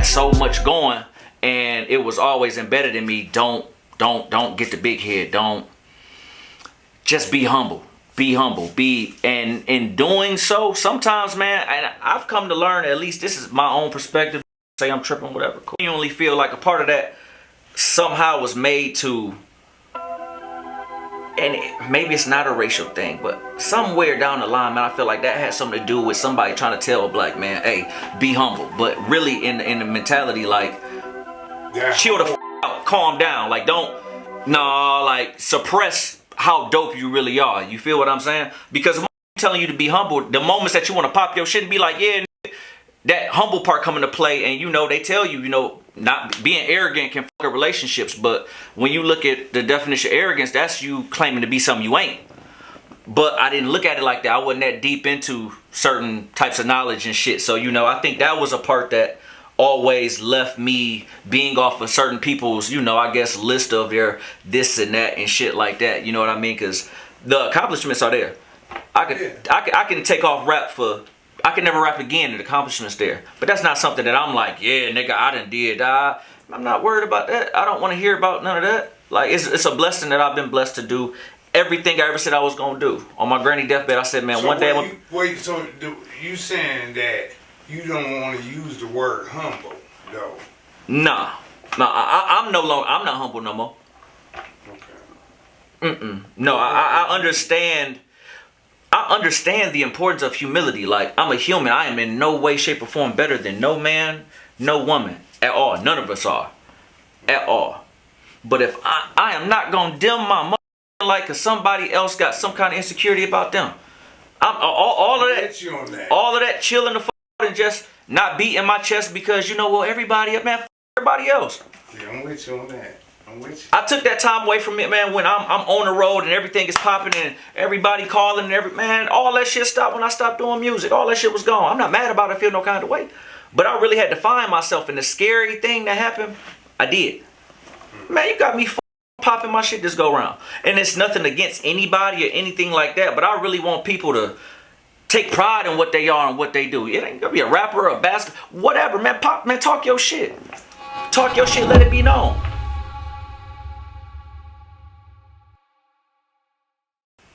had so much going, and it was always embedded in me. Don't get the big head. Don't, just be humble. Be humble. And in doing so, sometimes, man, and I've come to learn, at least this is my own perspective. Say I'm tripping, whatever. Cool. You only feel like a part of that somehow was made to, and maybe it's not a racial thing, but somewhere down the line, man, I feel like that had something to do with somebody trying to tell a black man, hey, be humble. But really in the mentality, like, chill the out, calm down. Like, don't, like, suppress how dope you really are. You feel what I'm saying? Because I'm telling you to be humble, the moments that you want to pop your shit and be like, yeah, that humble part come into play. And, they tell you, not being arrogant can fuck up relationships. But when you look at the definition of arrogance, that's you claiming to be something you ain't. But I didn't look at it like that. I wasn't that deep into certain types of knowledge and shit. So, I think that was a part that always left me being off of certain people's, I guess, list of their this and that and shit like that. You know what I mean? Because the accomplishments are there. I can take off rap for, I can never rap again, and the accomplishments there. But that's not something that I'm like, yeah, nigga, I done did. I'm not worried about that. I don't want to hear about none of that. Like, it's a blessing that I've been blessed to do everything I ever said I was going to do. On my granny deathbed, I said, man, so one day I'm going to... So you saying that you don't want to use the word humble, though? Nah. I'm no longer, I'm not humble no more. Okay. No, I understand... I understand the importance of humility. Like, I'm a human. I am in no way, shape, or form better than no man, no woman at all. None of us are. At all. But if I am not going to dim my mother like because somebody else got some kind of insecurity about them. All of that chilling the fuck out and just not beating my chest because, everybody, man, everybody else. Yeah, I'm with you on that. I took that time away from it, man, when I'm on the road and everything is popping and everybody calling and man, all that shit stopped when I stopped doing music. All that shit was gone. I'm not mad about it, I feel no kind of way. But I really had to find myself, and the scary thing that happened, I did. Man, you got me popping my shit this go round. And it's nothing against anybody or anything like that, but I really want people to take pride in what they are and what they do. It ain't gonna be a rapper or a bastard, whatever, man. Pop, man, talk your shit. Talk your shit, let it be known.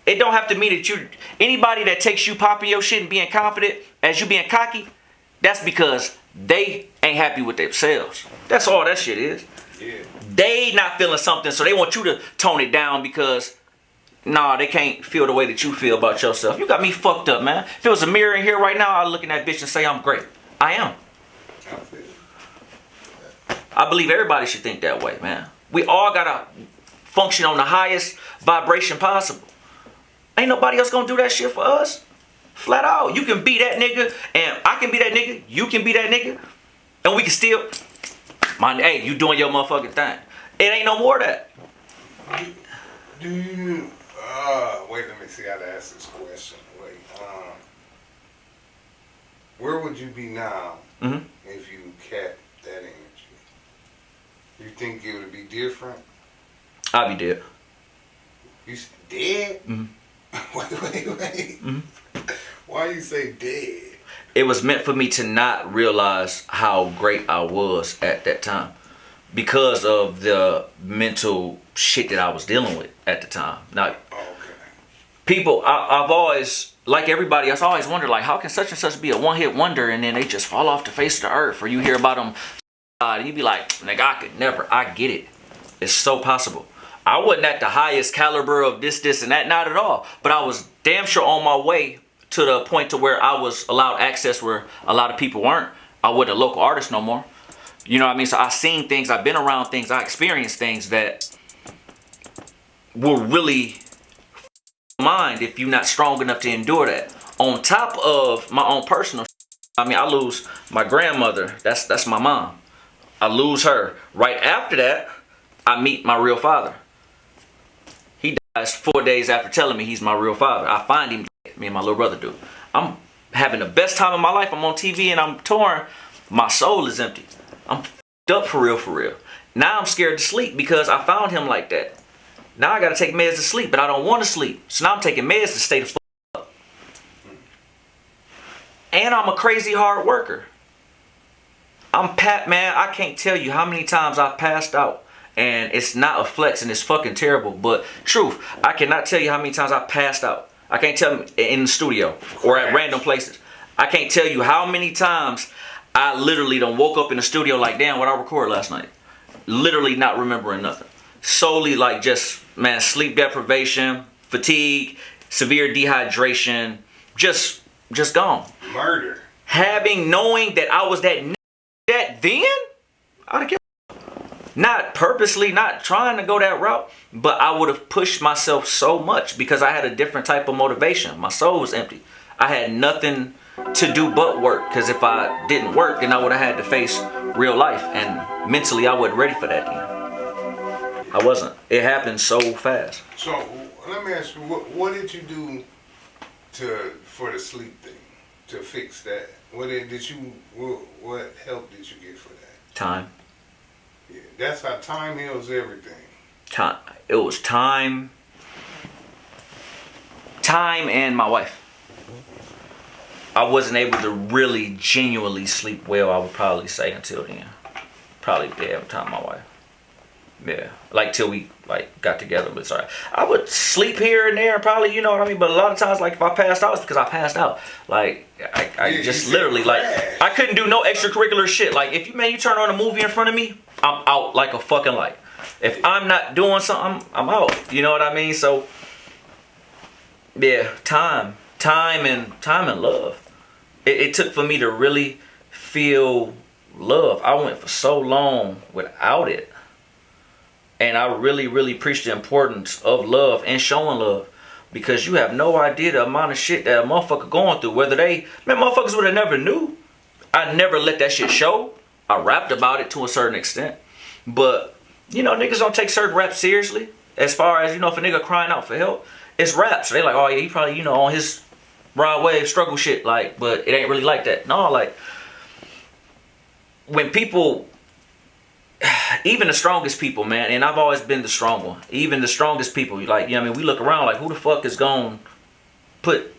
It don't have to mean that anybody that takes you popping your shit and being confident as you being cocky, that's because they ain't happy with themselves. That's all that shit is. Yeah. They not feeling something, so they want you to tone it down because, they can't feel the way that you feel about yourself. You got me fucked up, man. If there was a mirror in here right now, I'd look in that bitch and say I'm great. I am. I believe everybody should think that way, man. We all gotta function on the highest vibration possible. Ain't nobody else gonna do that shit for us. Flat out. You can be that nigga, and I can be that nigga. You can be that nigga, and we can still... hey, you doing your motherfucking thing. It ain't no more of that. Do you... wait, let me see how to ask this question. Wait. Where would you be now if you kept that energy? You think it would be different? I'll be dead. You dead? Mm-hmm. Wait. Why you say dead? It was meant for me to not realize how great I was at that time because of the mental shit that I was dealing with at the time. Now, people, I've always, like everybody else, I always wondered, like, how can such and such be a one-hit wonder and then they just fall off the face of the earth? Or you hear about them and you be like, nigga, I could never. I get it. It's so possible. I wasn't at the highest caliber of this, and that, not at all. But I was damn sure on my way to the point to where I was allowed access where a lot of people weren't. I wasn't a local artist no more. You know what I mean? So I seen things, I've been around things, I experienced things that will really mind if you're not strong enough to endure that. On top of my own personal, I lose my grandmother. That's my mom. I lose her. Right after that, I meet my real father. He dies 4 days after telling me he's my real father. I find him, me and my little brother do. I'm having the best time of my life. I'm on TV and I'm touring. My soul is empty. I'm f***ed up for real. Now I'm scared to sleep because I found him like that. Now I got to take meds to sleep, but I don't want to sleep. So now I'm taking meds to stay the f*** up. And I'm a crazy hard worker. Man, I can't tell you how many times I've passed out. And it's not a flex and it's fucking terrible. But truth, I cannot tell you how many times I passed out. I can't tell you in the studio or at random places. I can't tell you how many times I literally done woke up in the studio like, damn, what I recorded last night. Literally not remembering nothing. Solely like just, man, sleep deprivation, fatigue, severe dehydration, just gone. Murder. Knowing that I was that then, I'd have killed. Not purposely, not trying to go that route, but I would have pushed myself so much because I had a different type of motivation. My soul was empty. I had nothing to do but work, because if I didn't work, then I would have had to face real life, and mentally I wasn't ready for that then. I wasn't. It happened so fast. So let me ask you, what did you do for the sleep thing to fix that? What help did you get for that? Time. Yeah, that's how time heals everything. Time. It was time and my wife. I wasn't able to really genuinely sleep well, I would probably say, until then. Probably every time my wife. Yeah. Like till we got together. But sorry. I would sleep here and there probably, you know what I mean? But a lot of times, like, if I passed out, it's because I passed out. Like, I just literally, like, I couldn't do no extracurricular shit. Like, if you turn on a movie in front of me, I'm out like a fucking light. If I'm not doing something, I'm out. You know what I mean? So, yeah, time and love. It took for me to really feel love. I went for so long without it. And I really, really preach the importance of love and showing love. Because you have no idea the amount of shit that a motherfucker going through. Motherfuckers would have never knew. I never let that shit show. I rapped about it to a certain extent. But, niggas don't take certain raps seriously. As far as, if a nigga crying out for help, it's rap. So they like, oh yeah, he probably, on his ride wave struggle shit. Like, but it ain't really like that. No, like, when people, even the strongest people, man, and I've always been the strong one. Even the strongest people, like, we look around like, who the fuck gonna put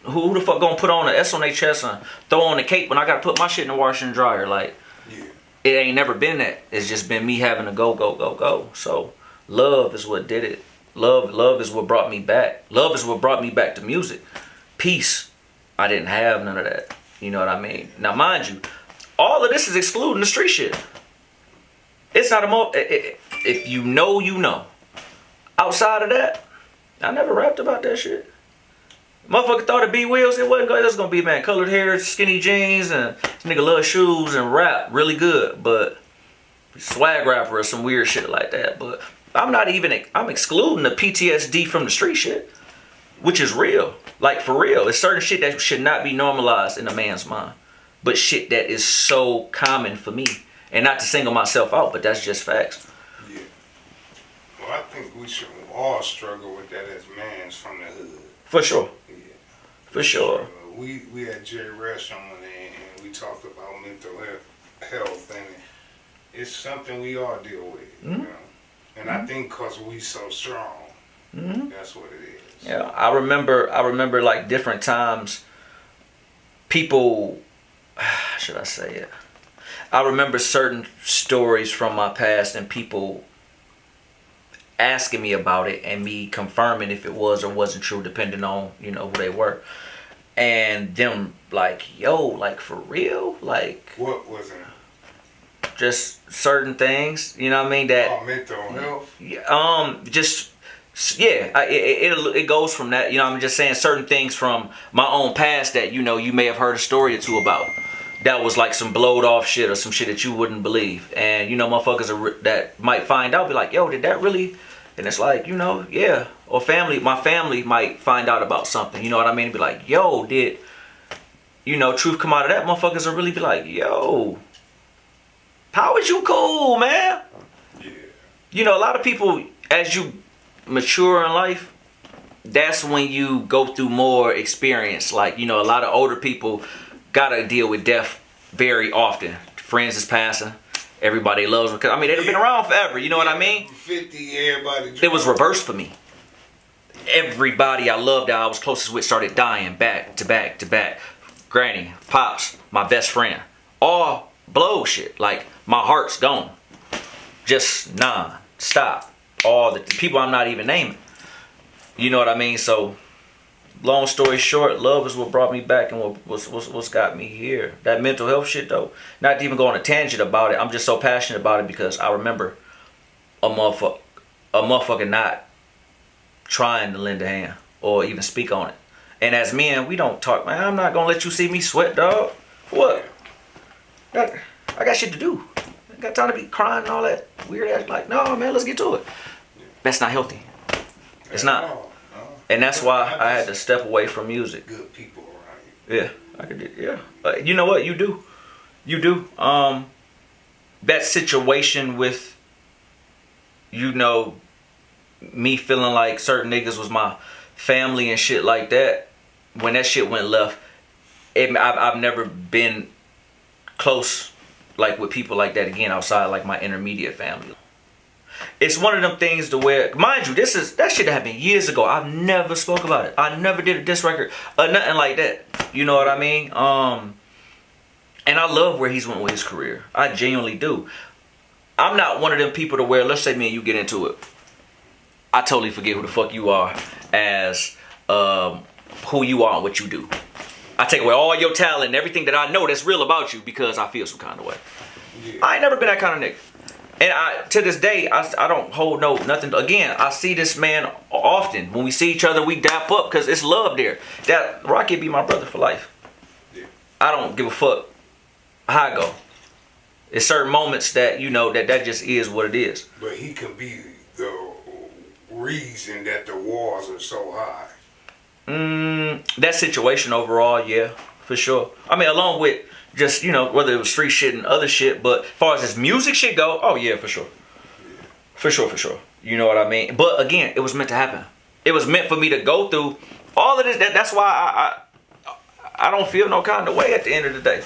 on an S on their chest and throw on the cape when I gotta put my shit in the washer and dryer? Like, yeah. It ain't never been that. It's just been me having to go. So love is what did it. Love is what brought me back. Love is what brought me back to music. Peace. I didn't have none of that. You know what I mean? Now, mind you, all of this is excluding the street shit. It's not if you know, you know. Outside of that, I never rapped about that shit. Motherfucker thought it be Wheels. It wasn't good. It was gonna be, man, colored hair, skinny jeans, and this nigga love shoes and rap really good, but swag rapper or some weird shit like that. But I'm excluding the PTSD from the street shit, which is real. Like, for real. It's certain shit that should not be normalized in a man's mind, but shit that is so common for me. And not to single myself out, but that's just facts. Yeah. Well, I think we should all struggle with that as mans from the hood. For sure. Yeah. For sure. We had Jerry Rush on and we talked about mental health, and it's something we all deal with, mm-hmm. And I think because we so strong, mm-hmm. That's what it is. Yeah, I remember like different times, people, should I say it? I remember certain stories from my past and people asking me about it and me confirming if it was or wasn't true, depending on, who they were. And them like, yo, like, for real? Like, what was it? Just certain things, you know what I mean? That mental health? It goes from that, I'm just saying certain things from my own past that, you may have heard a story or two about. That was like some blowed off shit or some shit that you wouldn't believe. And, motherfuckers that might find out, be like, yo, did that really? And it's like, yeah. Or my family might find out about something, you know what I mean? Be like, yo, did, truth come out of that? Motherfuckers will really be like, yo, how is you cool, man? Yeah. A lot of people, as you mature in life, that's when you go through more experience. Like, a lot of older people gotta deal with death very often. Friends is passing. Everybody loves them. Cause, they've been around forever. You know what I mean? 50, everybody. It was reversed for me. Everybody I loved that I was closest with started dying back to back to back. Granny, pops, my best friend. All blow shit. Like my heart's gone. Just stop. All the people I'm not even naming. You know what I mean? So, long story short, love is what brought me back and what's got me here. That mental health shit though, not to even go on a tangent about it. I'm just so passionate about it because I remember a motherfucker not trying to lend a hand or even speak on it. And as men, we don't talk, man. I'm not gonna let you see me sweat, dog. What? I got shit to do. I got time to be crying and all that weird ass. Like, no, man, let's get to it. That's not healthy. It's not. No. And that's why I had to step away from music. Good people around you. Yeah, I could do. Yeah, you know what? You do. That situation with, me feeling like certain niggas was my family and shit like that. When that shit went left, I've never been close like with people like that again outside like my intermediate family. It's one of them things to where, mind you, that shit happened years ago. I've never spoke about it. I never did a diss record or nothing like that. You know what I mean? And I love where he's went with his career. I genuinely do. I'm not one of them people to where, let's say me and you get into it, I totally forget who the fuck you are as who you are and what you do. I take away all your talent and everything that I know that's real about you because I feel some kind of way. Yeah. I ain't never been that kind of nigga. And to this day, I don't hold nothing. Again, I see this man often. When we see each other, we dap up because it's love there. That Rocky be my brother for life. Yeah. I don't give a fuck how I go. It's certain moments that, that just is what it is. But he can be the reason that the wars are so high. That situation overall, yeah, for sure. I mean, along with just, whether it was street shit and other shit, but as far as this music shit go, oh yeah, for sure. Yeah. For sure. You know what I mean? But again, it was meant to happen. It was meant for me to go through all of this. That's why I don't feel no kind of way at the end of the day.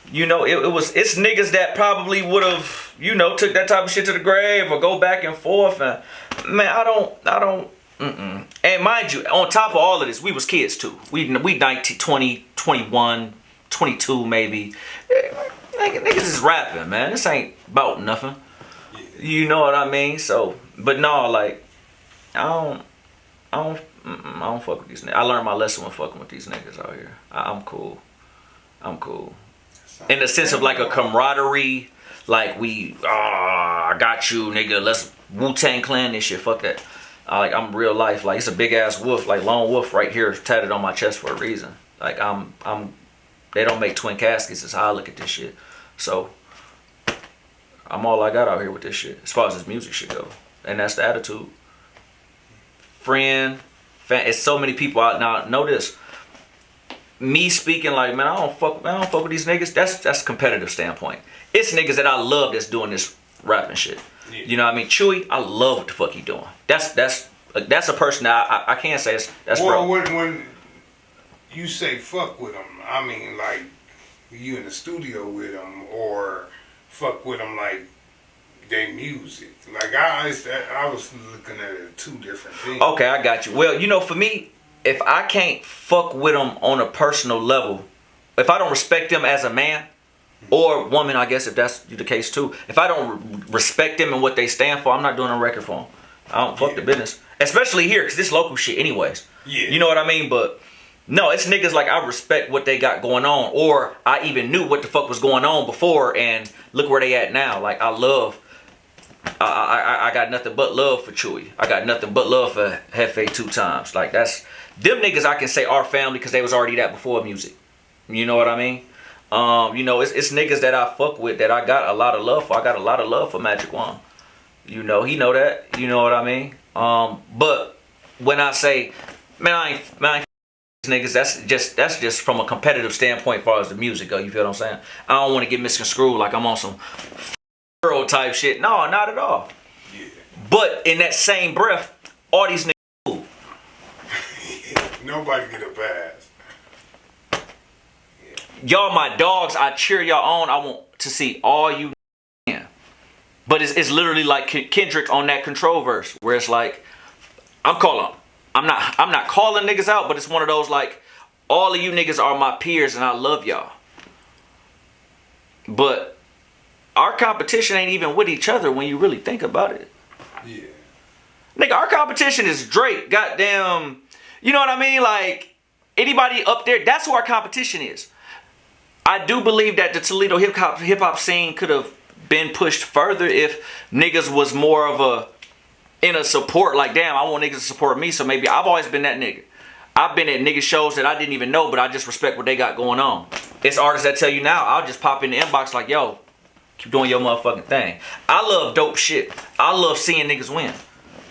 It's niggas that probably would have, took that type of shit to the grave or go back and forth. And man, I don't. And mind you, on top of all of this, we was kids too. We 19, 20, 21, 22 maybe. Niggas is rapping, man. This ain't about nothing. You know what I mean? So, but no, like, I don't fuck with these niggas. I learned my lesson when fucking with these niggas out here. I'm cool. In the sense of like a camaraderie, like I got you, nigga. Let's Wu-Tang Clan this shit. Fuck that. I'm real life. Like, it's a big ass wolf, like lone wolf right here tatted on my chest for a reason. Like they don't make twin caskets is how I look at this shit. So I'm all I got out here with this shit as far as this music shit go. And that's the attitude. Friend, fan, it's so many people out now. Know this. Me speaking like, man, I don't fuck with these niggas. That's a competitive standpoint. It's niggas that I love that's doing this rapping shit. Yeah. You know what I mean? Chewy, I love what the fuck he doing. That's a person that I can't say that's well, bro. When you say fuck with them, I mean like you in the studio with them, or fuck with them like they music. Like I was looking at it two different things. Okay, I got you. Well, for me, if I can't fuck with them on a personal level, if I don't respect them as a man or woman, I guess if that's the case too, if I don't respect them and what they stand for, I'm not doing a record for them. I don't fuck the business. Especially here, because this local shit anyways. Yeah. You know what I mean? But no, it's niggas like I respect what they got going on, or I even knew what the fuck was going on before, and look where they at now. Like, I got nothing but love for Chewy. I got nothing but love for Hefe 2 Times. Like, that's them niggas I can say are family because they was already that before music. You know what I mean? It's niggas that I fuck with that I got a lot of love for. I got a lot of love for Magic Wand. He know that. You know what I mean? But when I say, man, I ain't niggas, that's just from a competitive standpoint as far as the music go. You feel what I'm saying? I don't want to get misconstrued like I'm on some girl type shit. No, not at all. Yeah. But in that same breath, all these niggas cool. Nobody get a pass. Y'all my dogs. I cheer y'all on. I want to see all you. But it's literally like Kendrick on that Control verse where it's like, I'm not calling niggas out, but it's one of those like, all of you niggas are my peers and I love y'all. But our competition ain't even with each other when you really think about it. Yeah. Nigga, our competition is Drake, goddamn. You know what I mean? Like, anybody up there, that's who our competition is. I do believe that the Toledo hip hop scene could have been pushed further if niggas was more of a in a support. Like, damn, I want niggas to support me, so maybe I've always been that nigga. I've been at nigga shows that I didn't even know, but I just respect what they got going on. It's artists that tell you now, I'll just pop in the inbox like, yo, keep doing your motherfucking thing. I love dope shit. I love seeing niggas win.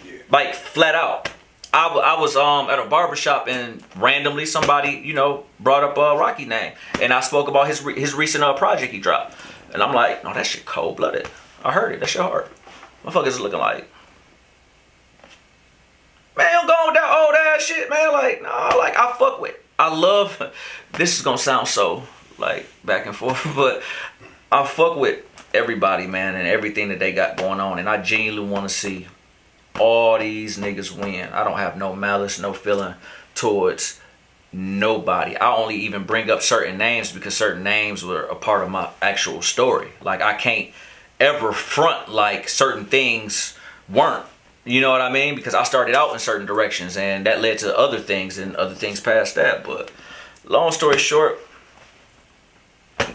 Yeah. Like, flat out. I was at a barbershop and randomly somebody, you know, brought up Rocky name. And I spoke about his recent project he dropped. And I'm like, no, that shit cold-blooded. I heard it. That shit hard. Motherfuckers is looking like, man, I'm going with that old ass shit, man. Like, nah, like, I fuck with. I love, this is gonna sound so, like, back and forth, but I fuck with everybody, man, and everything that they got going on. And I genuinely want to see all these niggas win. I don't have no malice, no feeling towards nobody. I only even bring up certain names because certain names were a part of my actual story. Like, I can't ever front like certain things weren't. You know what I mean? Because I started out in certain directions and that led to other things and other things past that. But long story short,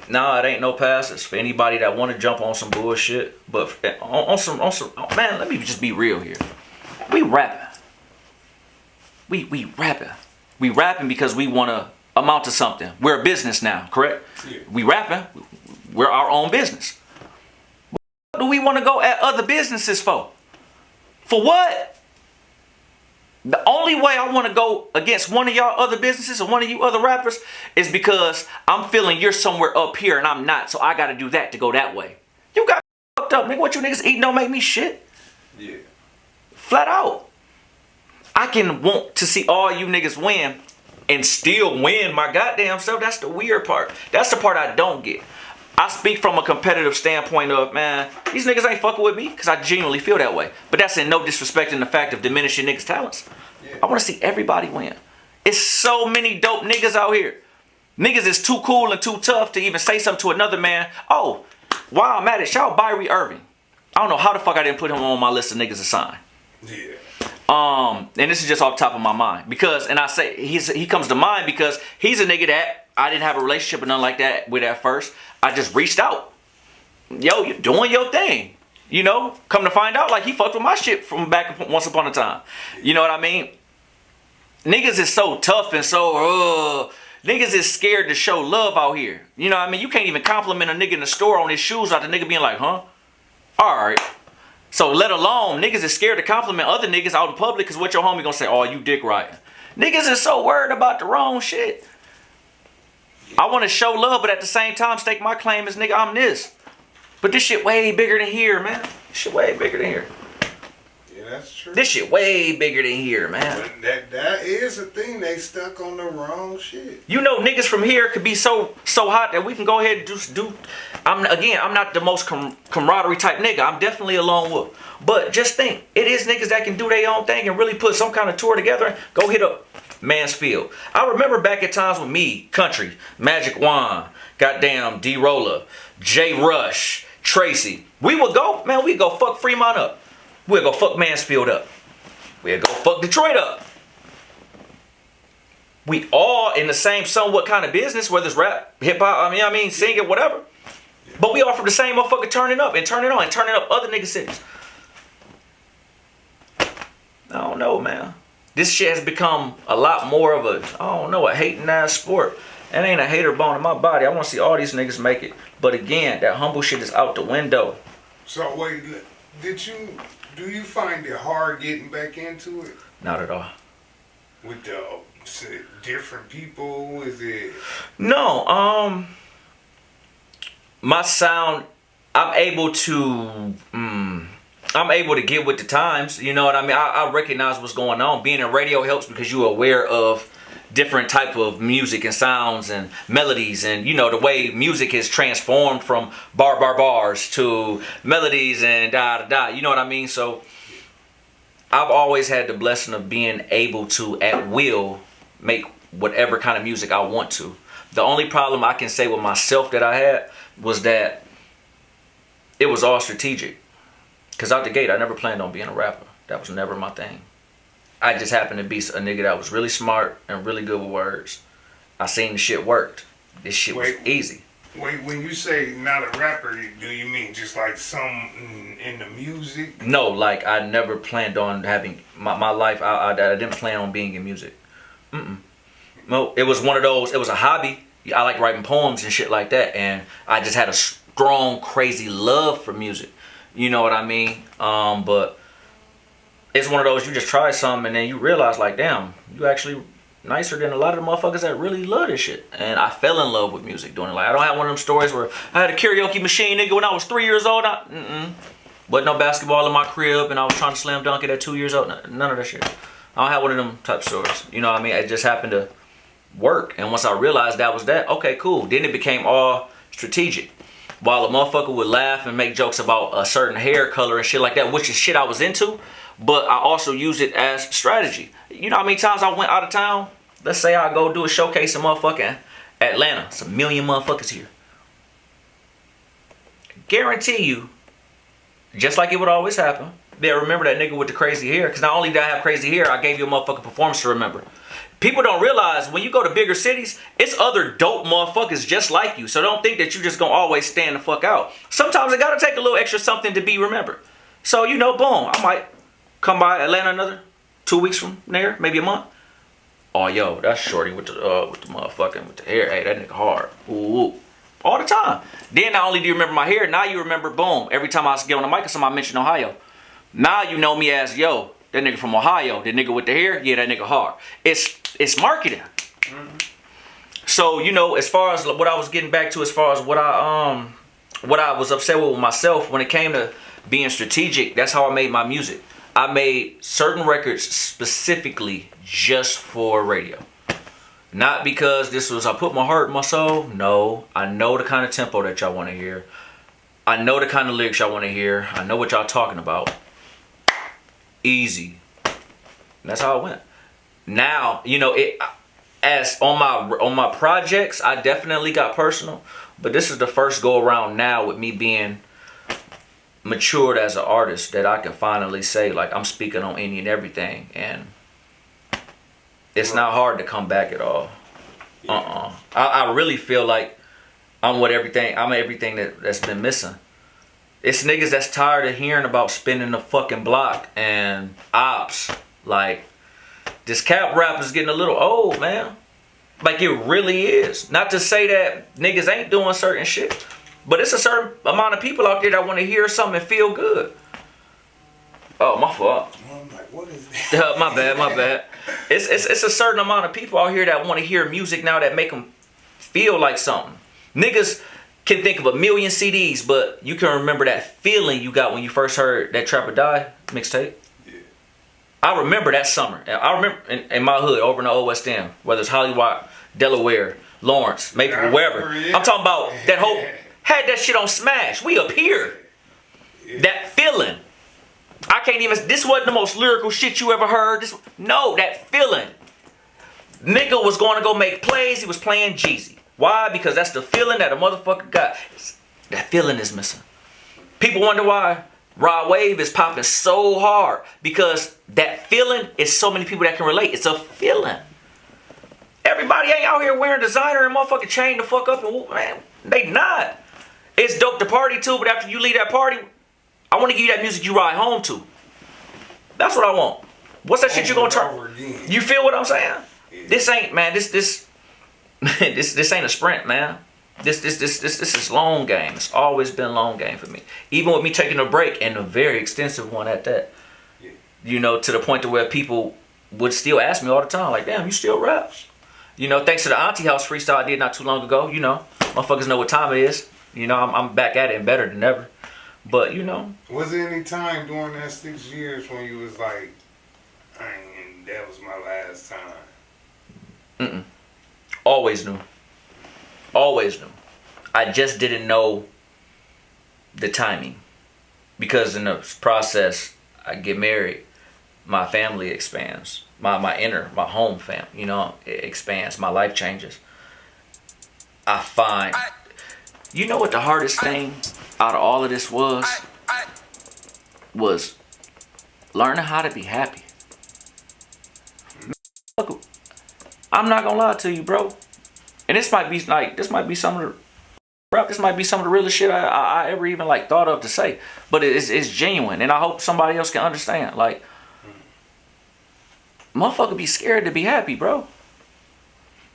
nah, it ain't no passes for anybody that want to jump on some bullshit. But on some, man, let me just be real here. We rapping. We rapping. We rapping because we want to amount to something. We're a business now, correct? Yeah. We rapping. We're our own business. What do we want to go at other businesses for? For what? The only way I want to go against one of y'all other businesses or one of you other rappers is because I'm feeling you're somewhere up here and I'm not. So I got to do that to go that way. You got fucked up, nigga. What you niggas eating don't make me shit. Yeah. Flat out. I can want to see all you niggas win and still win my goddamn self. That's the weird part. That's the part I don't get. I speak from a competitive standpoint of, man, these niggas ain't fucking with me because I genuinely feel that way. But that's in no disrespect in the fact of diminishing niggas' talents. Yeah. I want to see everybody win. It's so many dope niggas out here. Niggas is too cool and too tough to even say something to another man. Oh, wow, I'm at it. Shout out Byrie Irving. I don't know how the fuck I didn't put him on my list of niggas to sign. Yeah. And this is just off the top of my mind. Because, and I say, he comes to mind because he's a nigga that I didn't have a relationship or nothing like that with at first. I just reached out. Yo, you're doing your thing. You know, come to find out, like, he fucked with my shit from back once upon a time. You know what I mean? Niggas is so tough and so, niggas is scared to show love out here. You know what I mean? You can't even compliment a nigga in the store on his shoes without the nigga being like, huh? Alright. So let alone, niggas is scared to compliment other niggas out in public because what your homie gonna say? Oh, you dick riding. Niggas is so worried about the wrong shit. I want to show love, but at the same time, stake my claim as nigga, I'm this. But this shit way bigger than here, man. This shit way bigger than here. Yeah, that's true. This shit way bigger than here, man. But that is a thing. They stuck on the wrong shit. You know, niggas from here could be so hot that we can go ahead and just do. I'm not the most camaraderie type nigga. I'm definitely a lone wolf. But just think, it is niggas that can do their own thing and really put some kind of tour together. Go hit up Mansfield. I remember back at times with me, Country, Magic Wand, goddamn D-Roller, J Rush, Tracy. We would go, man, we'd go fuck Fremont up. We'd go fuck Mansfield up. We'd go fuck Detroit up. We all in the same somewhat kind of business, whether it's rap, hip-hop, I mean, singing, whatever. But we all from the same motherfucker turning up and turning on and turning up other niggas' cities. I don't know, man. This shit has become a lot more of a hating ass sport. That ain't a hater bone in my body. I want to see all these niggas make it. But again, that humble shit is out the window. So wait, do you find it hard getting back into it? Not at all. With the different people, is it? No, my sound, I'm able to get with the times. You know what I mean? I recognize what's going on. Being in radio helps because you're aware of different type of music and sounds and melodies, and you know the way music is transformed from bars to melodies and da. You know what I mean? So I've always had the blessing of being able to at will make whatever kind of music I want to. The only problem I can say with myself that I had was that it was all strategic. Cause out the gate, I never planned on being a rapper. That was never my thing. I just happened to be a nigga that was really smart and really good with words. I seen the shit worked. This shit was easy. Wait, when you say not a rapper, do you mean just like some in the music? No, like I never planned on having my life. I didn't plan on being in music. No, it was one of those. It was a hobby. I like writing poems and shit like that, and I just had a strong, crazy love for music. You know what I mean? But it's one of those, you just try something and then you realize like, damn, you actually nicer than a lot of the motherfuckers that really love this shit. And I fell in love with music doing it. Like, I don't have one of them stories where I had a karaoke machine, nigga, when I was 3 years old. Wasn't no basketball in my crib and I was trying to slam dunk it at 2 years old. None of that shit. I don't have one of them type stories. You know what I mean? It just happened to work. And once I realized that was that, okay, cool. Then it became all strategic. While a motherfucker would laugh and make jokes about a certain hair color and shit like that, which is shit I was into, but I also use it as strategy. You know how many times I went out of town? Let's say I go do a showcase in motherfucking Atlanta. It's 1 million motherfuckers here. Guarantee you, just like it would always happen, they'll remember that nigga with the crazy hair. Because not only did I have crazy hair, I gave you a motherfucking performance to remember. People don't realize when you go to bigger cities, it's other dope motherfuckers just like you. So don't think that you just gonna always stand the fuck out. Sometimes it gotta take a little extra something to be remembered. So, you know, boom, I might come by Atlanta another 2 weeks from there, maybe a month. Oh, yo, that's Shorty with the motherfucking with the hair. Hey, that nigga hard. Ooh. All the time. Then not only do you remember my hair, now you remember, boom, every time I get on the mic or somebody mention Ohio. Now you know me as, yo, that nigga from Ohio, that nigga with the hair, yeah, that nigga hard. It's marketing. So, you know, as far as what I was getting back to, as far as what I was upset with myself when it came to being strategic, that's how I made my music. I made certain records specifically just for radio. Not because this was, I put my heart and my soul. No, I know the kind of tempo that y'all want to hear. I know the kind of lyrics y'all want to hear. I know what y'all talking about. Easy. That's how it went. Now, you know, as on my projects, I definitely got personal, but this is the first go around now with me being matured as an artist that I can finally say, like, I'm speaking on any and everything, and it's not hard to come back at all. I really feel like I'm everything that's been missing. It's niggas that's tired of hearing about spinning the fucking block and ops. Like, this cap rap is getting a little old, man. Like, it really is. Not to say that niggas ain't doing certain shit, but it's a certain amount of people out there that want to hear something and feel good. Oh, my fault. I'm like, what is that? My bad. It's a certain amount of people out here that want to hear music now that make them feel like something. Niggas can think of 1 million CDs, but you can remember that feeling you got when you first heard that Trap or Die mixtape. Yeah. I remember that summer. I remember in my hood over in the Old West End, whether it's Hollywood, Delaware, Lawrence, Maple, wherever. Yeah. I'm talking about that whole, had that shit on Smash. We up here. Yeah. That feeling. I can't even, this wasn't the most lyrical shit you ever heard. No, that feeling. Nigga was going to go make plays. He was playing Jeezy. Why? Because that's the feeling that a motherfucker got. That feeling is missing. People wonder why Rod Wave is popping so hard. Because that feeling is so many people that can relate. It's a feeling. Everybody ain't out here wearing designer and motherfucking chain the fuck up. And man, they not. It's dope to party too, but after you leave that party, I want to give you that music you ride home to. That's what I want. What's that shit you gonna try? You feel what I'm saying? Yeah. This ain't, man, this ain't a sprint, man. This is long game. It's always been long game for me. Even with me taking a break, and a very extensive one at that. Yeah. You know, to the point to where people would still ask me all the time, like, damn, you still rap? You know, thanks to the Auntie House freestyle I did not too long ago, you know, motherfuckers know what time it is. You know, I'm back at it and better than ever. But, you know. Was there any time during that 6 years when you was like, that was my last time? Always knew. Always knew. I just didn't know the timing. Because in the process, I get married, my family expands. My home fam, you know, it expands. My life changes. I find, you know what the hardest thing out of all of this was learning how to be happy. Look, I'm not gonna lie to you, bro. And this might be some of the realest shit I ever even like thought of to say. But it's genuine, and I hope somebody else can understand. Like, motherfucker be scared to be happy, bro.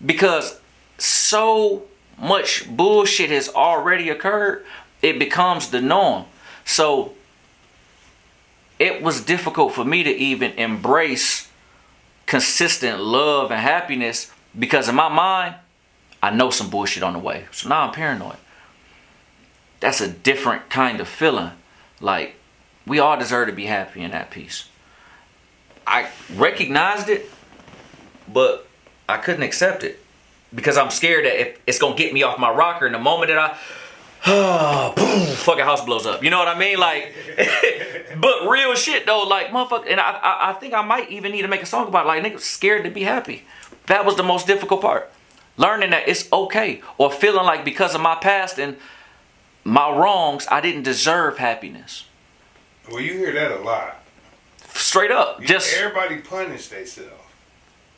Because so much bullshit has already occurred, it becomes the norm. So it was difficult for me to even embrace consistent love and happiness, because in my mind, I know some bullshit on the way. So now I'm paranoid. That's a different kind of feeling. Like, we all deserve to be happy and at peace. I recognized it, but I couldn't accept it because I'm scared that it's gonna get me off my rocker. And the moment that boom, fucking house blows up. You know what I mean? Like, but real shit though, like, motherfucker. And I think I might even need to make a song about it. Like, niggas scared to be happy. That was the most difficult part. Learning that it's okay, or feeling like because of my past and my wrongs, I didn't deserve happiness. Well, you hear that a lot. Straight up, just everybody punish themselves.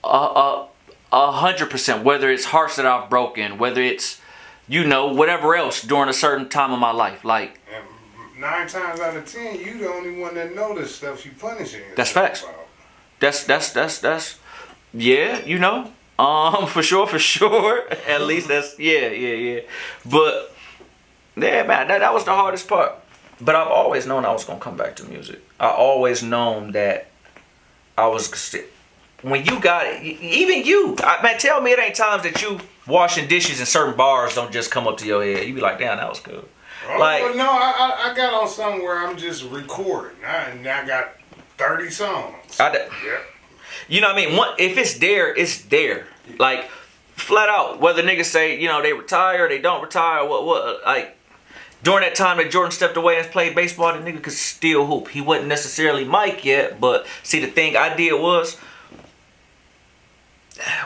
100%. Whether it's hearts that I've broken, whether it's, you know, whatever else during a certain time of my life, like. And 9 times out of 10, you the only one that know the stuff you punishing yourself. That's facts. About. That's. Yeah, you know. For sure. At least that's yeah. But yeah, man, that was the hardest part. But I've always known I was gonna come back to music. I always known that I was. When you got it, even you, man, tell me it ain't times that you washing dishes and certain bars don't just come up to your head. You be like, damn, that was good. Oh, like, well, no, I got on something where I'm just recording. I got 30 songs. Yeah. You know what I mean? If it's there, it's there. Like, flat out. Whether niggas say, you know, they retire, they don't retire, what, like, during that time that Jordan stepped away and played baseball, the nigga could still hoop. He wasn't necessarily Mike yet, but see, the thing I did was,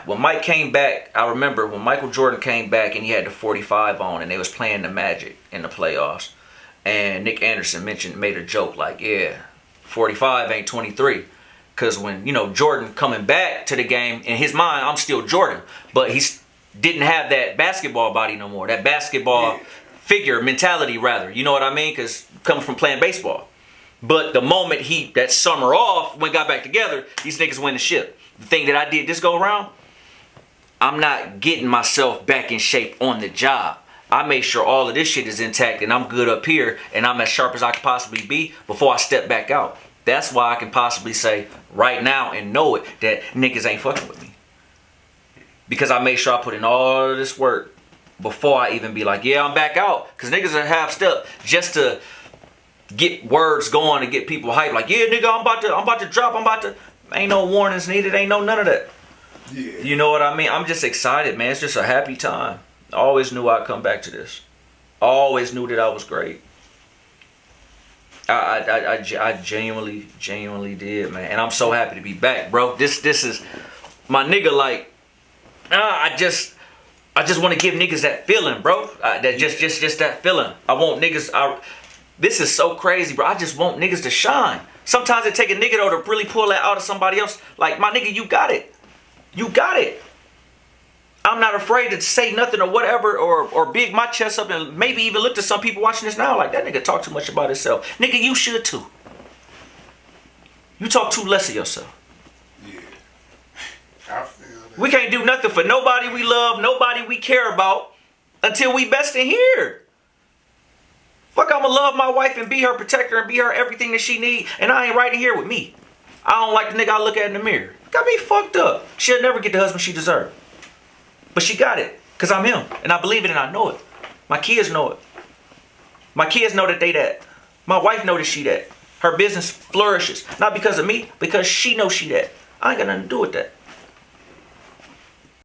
when Mike came back, I remember when Michael Jordan came back and he had the 45 on and they was playing the Magic in the playoffs, and Nick Anderson made a joke like, yeah, 45 ain't 23. Because when, you know, Jordan coming back to the game, in his mind, I'm still Jordan. But he didn't have that basketball body no more. That basketball figure, mentality rather. You know what I mean? Because coming from playing baseball. But the moment that summer off, when we got back together, these niggas win the ship. The thing that I did this go around, I'm not getting myself back in shape on the job. I make sure all of this shit is intact and I'm good up here and I'm as sharp as I could possibly be before I step back out. That's why I can possibly say right now and know it that niggas ain't fucking with me. Because I made sure I put in all of this work before I even be like, yeah, I'm back out. Because niggas are half step just to get words going and get people hyped. Like, yeah, nigga, I'm about to drop. Ain't no warnings needed. Ain't no none of that. Yeah. You know what I mean? I'm just excited, man. It's just a happy time. I always knew I'd come back to this. Always knew that I was great. I genuinely did, man, and I'm so happy to be back, bro. This is my nigga. Like, I just want to give niggas that feeling, bro. That just that feeling. I want niggas. This is so crazy, bro. I just want niggas to shine. Sometimes it take a nigga though to really pull that out of somebody else. Like, my nigga, you got it. You got it. I'm not afraid to say nothing or whatever, or big my chest up and maybe even look to some people watching this now like, that nigga talk too much about himself. Nigga, you should too. You talk too less of yourself. Yeah. I feel that. We can't do nothing for nobody we love, nobody we care about until we best in here. Fuck, I'ma love my wife and be her protector and be her everything that she need, and I ain't right in here with me. I don't like the nigga I look at in the mirror. Got me fucked up. She'll never get the husband she deserves. But she got it, because I'm him, and I believe it and I know it. My kids know it. My kids know that they that. My wife know that she that. Her business flourishes, not because of me, because she knows she that. I ain't got nothing to do with that.